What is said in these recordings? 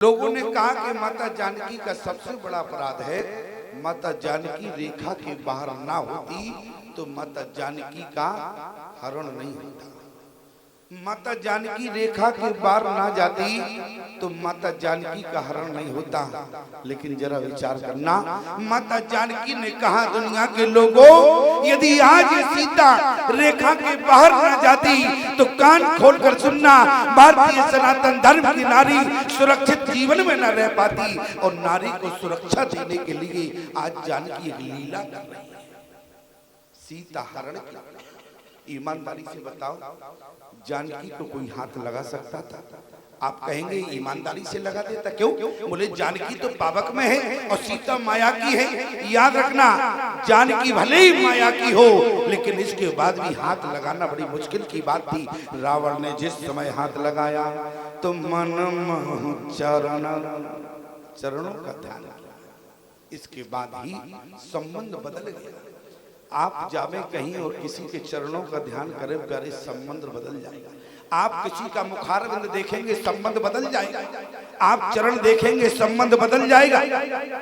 लोगों ने कहा कि माता जानकी का सबसे बड़ा अपराध है माता जानकी रेखा के बाहर ना होती तो माता जानकी का हरण नहीं होता। माता जानकी रेखा के बाहर ना जाती तो माता जानकी का हरण नहीं होता। लेकिन जरा विचार करना, माता जानकी ने कहा दुनिया के लोगों, यदि आज सीता रेखा के बाहर ना जाती तो कान खोलकर सुनना, भारतीय सनातन धर्म की नारी सुरक्षित जीवन में न रह पाती। और नारी को सुरक्षा देने के लिए आज जानकी एक लीला कर रही है, सीता हरण की। ईमानदारी से बताओ, जानकी को कोई हाथ लगा सकता था? आप कहेंगे ईमानदारी से लगा देता, क्यों? बोले जानकी तो पावक में है और सीता माया की है। याद रखना, जानकी भले ही माया की हो लेकिन इसके बाद भी हाथ लगाना बड़ी मुश्किल की बात थी। रावण ने जिस समय हाथ लगाया तो मन चरणों का ध्यान किया, इसके बाद ही संबंध बदल गया। आप जावे कहीं और किसी के चरणों का ध्यान करें, प्यारे संबंध बदल जाएगा। आप किसी का मुखारविंद देखेंगे, संबंध बदल जाएगा। आप चरण देखेंगे, संबंध बदल जाएगा।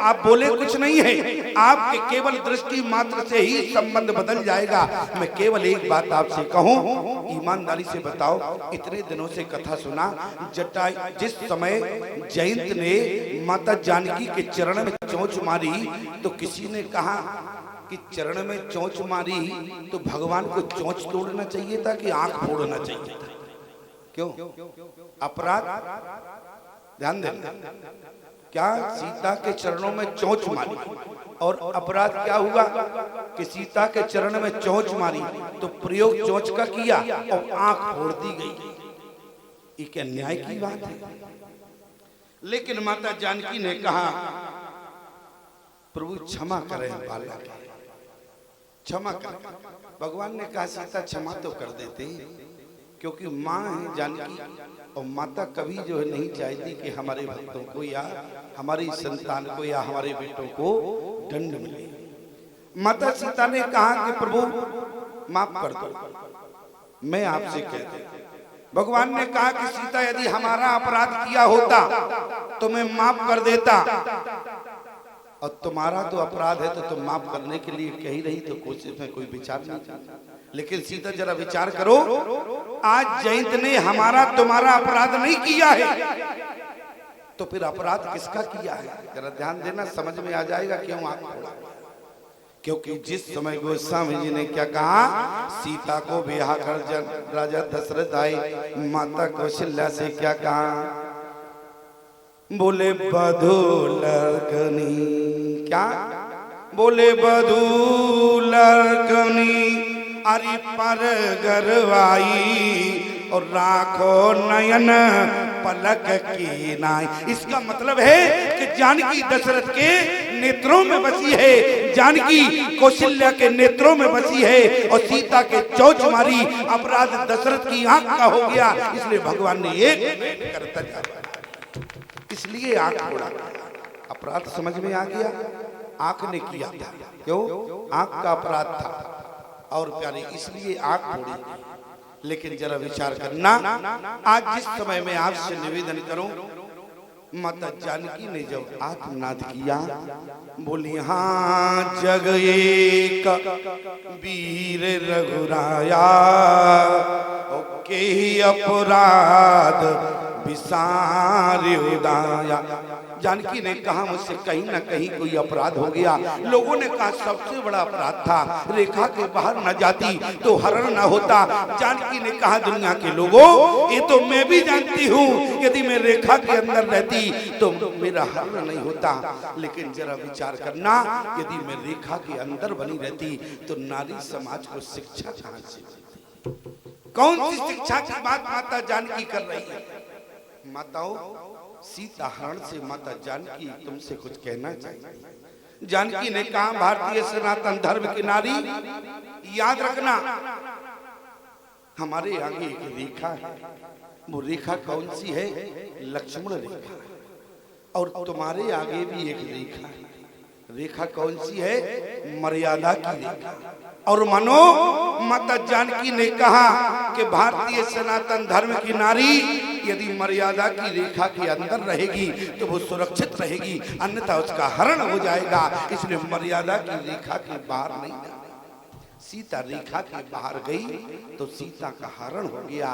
आप बोले कुछ नहीं है, आपके केवल दृष्टि मात्र से ही संबंध बदल जाएगा। मैं केवल एक बात आपसे कहूं, ईमानदारी से बताओ, इतने दिनों से कथा सुना, जटाई जिस समय जयंत ने माता जानकी के चरण में चोंच मारी तो किसी ने कहा कि चरण में चोंच मारी तो भगवान को चोंच तोड़ना चाहिए था कि आंख फोड़ना चाहिए था? क्यों? अपराध ध्यान देना, क्या सीता के चरणों में चोंच मारी और अपराध क्या हुआ कि सीता के चरण में चोंच मारी तो प्रयोग चोंच का किया और आंख फोड़ दी गई। ये क्या न्याय की बात है? लेकिन माता जानकी ने कहा प्रभु क्षमा करें बालक, क्षमा करें। भगवान ने कहा सीता क्षमा तो कर देते, क्योंकि माँ है जानकी और माता कभी जो है नहीं चाहती कि हमारे भक्तों को या हमारी संतान को या हमारे बेटों को दंड मिले। माता सीता ने कहा कि प्रभु माफ कर दो, मैं आपसे कहती। भगवान ने कहा कि सीता यदि हमारा अपराध किया होता तो मैं माफ कर देता, और तुम्हारा तो अपराध है तो तुम माफ करने के लिए कह रही तो कोशिश में कोई विचार नहीं। लेकिन सीता जरा विचार करो, आज जयंत ने हमारा तुम्हारा अपराध नहीं किया है तो फिर अपराध किसका किया है? जरा ध्यान देना, समझ में आ जाएगा क्यों आप फोड़ा। क्योंकि जिस समय गोस्वामी जी ने क्या कहा, सीता को ब्याह कर राजा दशरथ आए, माता कौशल्या से क्या कहा, बोले बधू लड़कनी, क्या बोले बधू लड़कनी अरि पर गरवाई और राखो नयन पलक की नाई। इसका मतलब है कि जानकी दशरथ के नेत्रों में बसी है, जानकी कौशल्या के नेत्रों में बसी है और सीता के चोंच मारी अपराध दशरथ की आंख का हो गया, इसलिए भगवान ने एक करता जाता, इसलिए आंख फोड़ा। अपराध समझ में आ गया, आंख ने किया था, क्यों? आंख का अपराध था और प्यारे इसलिए आंख फोड़ी। लेकिन जरा विचार करना, आज जिस समय में आपसे निवेदन करूं, माता जानकी ने जब आत्मनाद किया, बोली हाँ जग एक वीर रघुराया के अपराध विसार उदाया। जानकी ने कहा मुझसे कहीं ना कहीं कोई अपराध हो गया। लोगों ने कहा सबसे बड़ा अपराध था, रेखा के बाहर न जाती तो हरण न होता। जानकी ने कहा दुनिया के लोगों, ये तो मैं भी जानती हूँ, यदि मैं रेखा के अंदर रहती तो मेरा हरण नहीं होता। लेकिन जरा विचार करना, यदि मैं रेखा के अंदर बनी रहती तो नारी समाज को शिक्षा कहाँ से मिलती? कौन सी शिक्षा की बात माता जानकी कर रही है? माताओं, सीता हरण से माता जानकी तुमसे कुछ कहना चाहिए। जानकी ने कहा भारतीय सनातन धर्म की नारी, याद रखना हमारे आगे एक रेखा है, वो रेखा कौन सी है? लक्ष्मण रेखा। और तुम्हारे आगे भी एक रेखा है, रेखा कौन सी है? मर्यादा की रेखा। और मानो माता जानकी ने कहा कि भारतीय सनातन धर्म की नारी यदि मर्यादा की रेखा के अंदर रहेगी तो वो सुरक्षित रहेगी, अन्यथा उसका हरण हो जाएगा। इसलिए मर्यादा की रेखा के बाहर नहीं जाना। सीता रेखा के बाहर गई तो सीता का हरण हो गया।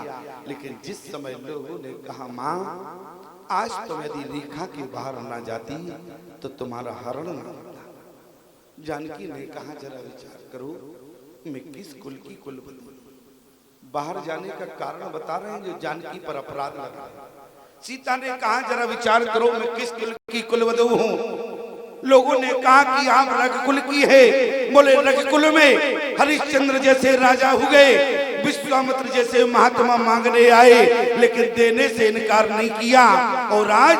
लेकिन जिस समय लोगों ने कहा माँ आज तुम यदि रेखा के बाहर ना जाती तो तुम्हारा हरण ना होता, जानकी ने कहा जरा विचार करो मैं किस कुल की कुलवधू, बाहर जाने का कारण बता रहे हैं जो जानकी पर अपराध लगा। सीता ने कहा जरा विचार करो मैं किस कुल की कुलवधू हूँ। लोगों ने कहा कि आप रघुकुल की है। बोले रघुकुल में हरिश्चंद्र जैसे राजा हो गए, विश्वामित्र जैसे महात्मा मांगने आए लेकिन देने से इनकार नहीं किया। और आज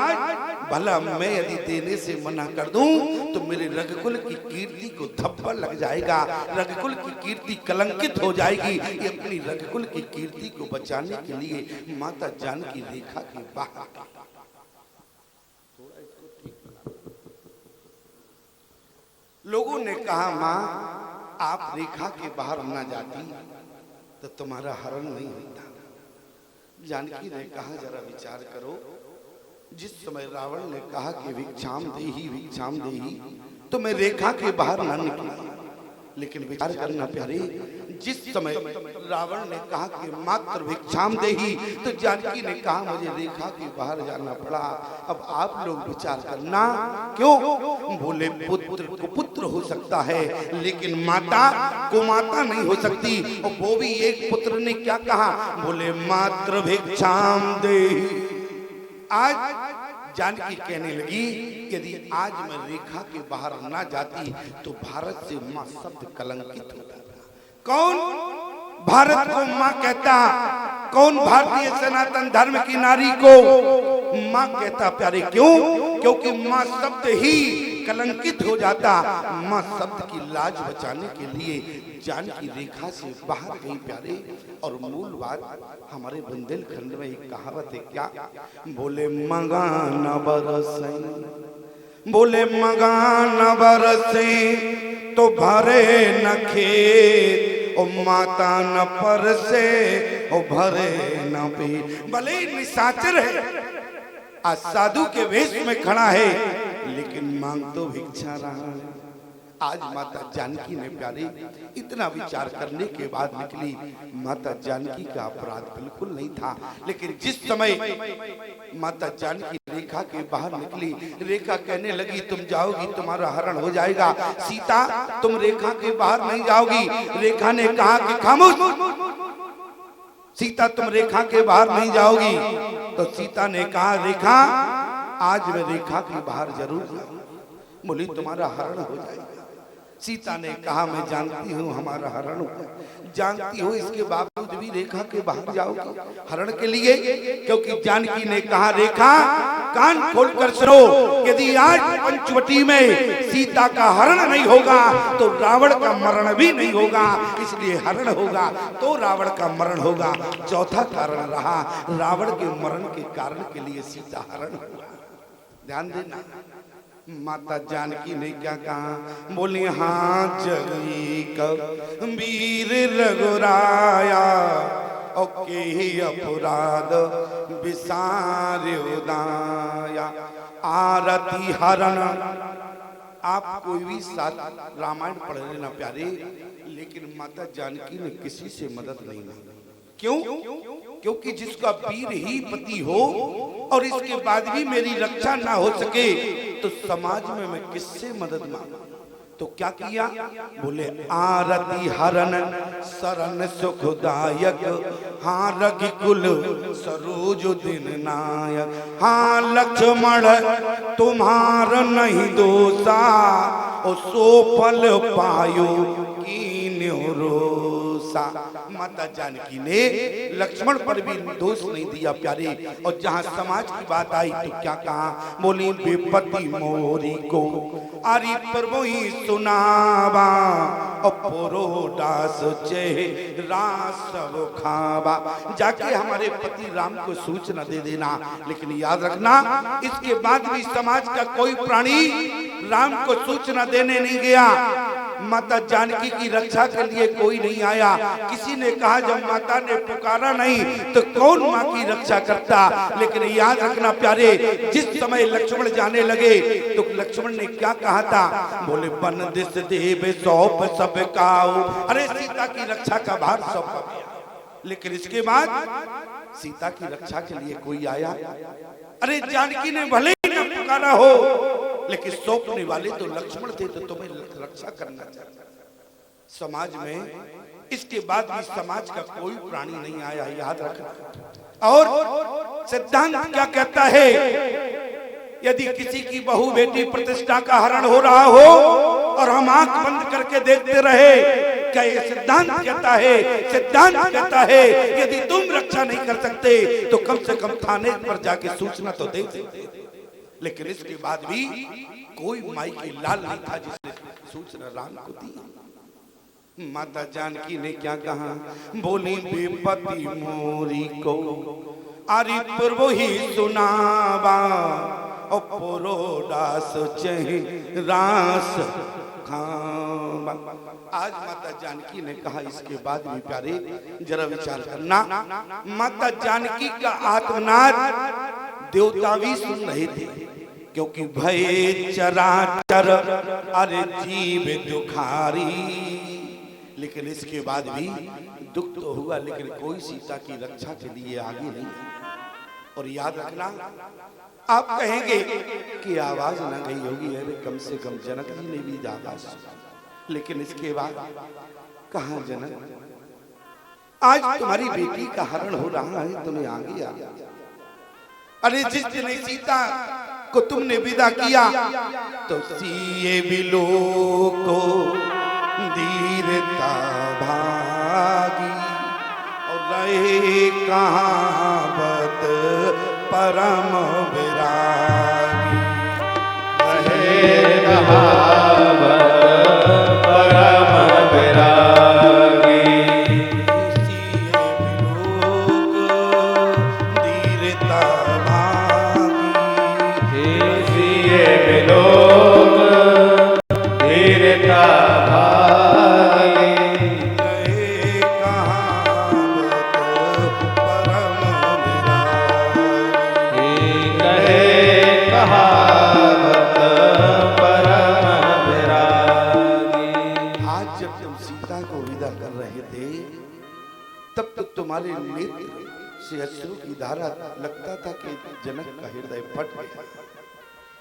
भला मैं यदि देने से मना कर दूं तो मेरे रघुकुल की कीर्ति को धब्बा लग जाएगा, रघुकुल की कीर्ति कलंकित हो जाएगी। ये अपनी रघुकुल की कीर्ति को बचाने के लिए माता जानकी रेखा के बाहर। लोगों ने कहा माँ आप रेखा के बाहर ना जाती तो तुम्हारा हरण नहीं होता। जानकी ने कहा जरा विचार करो, जिस समय रावण ने कहा कि भिक्षाम देही तो मैं रेखा के बाहर ना निकला। लेकिन विचार करना प्यारे, जिस समय रावण ने कहा कि मात्र भिक्षाम देही तो जानकी ने कहा मुझे रेखा के बाहर जाना पड़ा। अब आप लोग विचार करना क्यों? बोले पुत्र को पुत्र हो सकता है लेकिन माता को माता नहीं हो सकती। और वो भी एक पुत्र ने क्या कहा, बोले मात्र भिक्षाम देही। आज जानकी कहने लगी यदि आज मैं रेखा के बाहर ना जाती तो भारत से मां शब्द कलंकित होता। कौन भारत को मां कहता? कौन भारतीय सनातन धर्म की नारी को मां कहता प्यारे? क्यों? क्योंकि मां शब्द ही कलंकित हो जाता। मां शब्द की लाज बचाने के लिए जानकी रेखा से बाहर गई प्यारे। और मूल बात हमारे बुंदेलखंड में एक कहावत है, क्या? बोले मगा न बरसे, बोले मगा न बरसे तो भरे न खेत, ओ माता न परसे ओ भरे न पेट। भले निशाचर है, आज साधु के वेश में खड़ा है लेकिन मांग तो भिक्षा रहा है। आज माता जानकी ने प्यारे इतना विचार करने के बाद निकली। माता जानकी का अपराध बिल्कुल नहीं था। लेकिन जिस समय माता जानकी रेखा के बाहर निकली, रेखा कहने लगी तुम जाओगी तुम्हारा हरण हो जाएगा। सीता तुम रेखा के बाहर नहीं जाओगी। रेखा ने कहा कि खामोश, सीता तुम रेखा के बाहर नहीं जाओगी। तो सीता ने कहा रेखा आज मैं रेखा के बाहर जरूर जाऊंगी। बोली तुम्हारा हरण हो जाएगा। सीता ने कहा मैं जानती हूँ हमारा हरण होगा, जानती हो इसके बावजूद भी रेखा के बाहर जाओगी हरण के लिए? क्योंकि जानकी ने कहा रेखा कान खोलकर सुनो, यदि आज पंचवटी में सीता का हरण नहीं होगा तो रावण का मरण भी नहीं होगा। इसलिए हरण होगा तो रावण का मरण होगा। चौथा कारण रहा रावण के मरण के कारण के लिए सीता हरण हुआ। ध्यान देना, माता जानकी ने क्या कहा? बोली हाँ जगी कबीर रघुराया और के अपराध विसार उदाया आरती हरण। आप कोई भी साथ रामायण पढ़ लेना प्यारे, लेकिन माता जानकी ने किसी से मदद नहीं मांगी। क्यों? क्योंकि जिसका वीर ही पति हो और इसके बाद भी मेरी रक्षा ना हो सके तो समाज में मैं किससे मदद मांगू? तो क्या किया? बोले आरती हरण शरण सुखदायक, हाँ रघुकुल सरोज दिन नायक। हाँ लक्ष्मण तुम्हारा नहीं दोषा, ओ सो फल पायो कीन्य रोसा। माता जानकी ने लक्ष्मण पर भी दोष नहीं दिया प्यारे। और जहाँ समाज की बात आई तो क्या कहा? बोली विपत्ति मोरी को आरी पर वही सुनावा, अपरो दास चेहरा सब खावा। जाके हमारे पति राम को सूचना दे देना। लेकिन याद रखना इसके बाद भी समाज का कोई प्राणी राम को सूचना देने नहीं गया। माता जानकी की रक्षा के लिए कोई नहीं आया। किसी ने कहा जब माता ने पुकारा नहीं तो कौन माँ की रक्षा करता। लेकिन याद रखना प्यारे, जिस समय लक्ष्मण जाने लगे तो लक्ष्मण ने क्या कहा था, बोले बन दिस देव सौंप सब काऊ। अरे सीता की रक्षा का भार सौंपा गया। लेकिन इसके बाद सीता की रक्षा के लिए कोई आया। अरे जानकी ने भले ही न पुकारा हो, लेकिन सौंपने वाले तो लक्ष्मण थे, तो तुम्हें रक्षा करना चाहिए। समाज में इसके बाद भी समाज का कोई प्राणी नहीं आया, याद रखना। और सिद्धांत क्या कहता है, यदि किसी की बहू बेटी प्रतिष्ठा का हरण हो रहा हो और हम आंख बंद करके देखते रहे, क्या ये सिद्धांत कहता है? सिद्धांत कहता है यदि तुम रक्षा नहीं कर सकते तो कम से कम थाने पर जाके सूचना तो दे सकते। लेकिन इसके बाद भी कोई माई की लाल नहीं था जिसने सूचना राम को दी। माता जानकी ने क्या कहा, बोली बेपति मोरी को आरी पूर्व ही सुनावा और पुरोडास चहि रास खां। आज माता जानकी ने कहा, इसके बाद भी प्यारे जरा विचार करना, माता जानकी का आत्मनाद देवता भी सुन रहे थे, क्योंकि भय चराचर अरे जीव दुखारी। लेकिन इसके बाद भी दुख तो हुआ, लेकिन कोई सीता की रक्षा के लिए आगे नहीं। और याद रखना, आप कहेंगे कि आवाज ना गई होगी, अरे कम से कम जनक जी ने भी आवाज सुना। लेकिन इसके बाद कहा जनक, आज तुम्हारी बेटी का हरण हो रहा है, तुम्हें आगे आ गया। अरे जिस दिन सीता को तुमने विदा किया तो सिए बिलो को धीरता भागी और रहे कहावत परम विरागी। रहे कहावत परम विरागी। सिए बिलोक धीरता भागी, रहे कहावत परम विरागी। कहे कहावत परम विरागी। आज जब तुम सीता को विदा कर रहे थे, तब तक तुम्हारे नेत्र से अश्रु की धारा लगता था कि जनक का हृदय फट गया।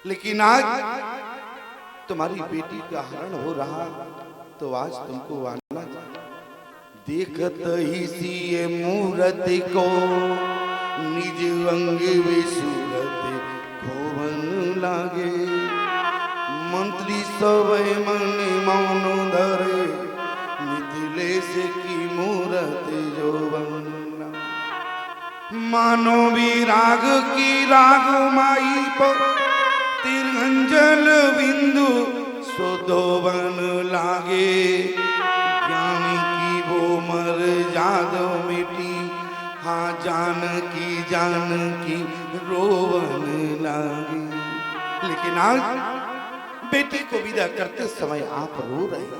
लेकिन आज तुम्हारी बेटी का हरण हो रहा, तो आज तुमको आना देखत ही सिए मूर्ति को निज अंग विसूरत खोवन लागे। मंत्री सब मन मौन धरे मिथिलेश की मूरत जो बना। मानो विराग की राग माई पर तिरंजल बिंदु शोधोवन लागे। ज्ञानी की वो मर जादो मिटी, हाँ जान की रोवन लागे। लेकिन आज बेटी को विदा करते समय आप रो रहे हैं।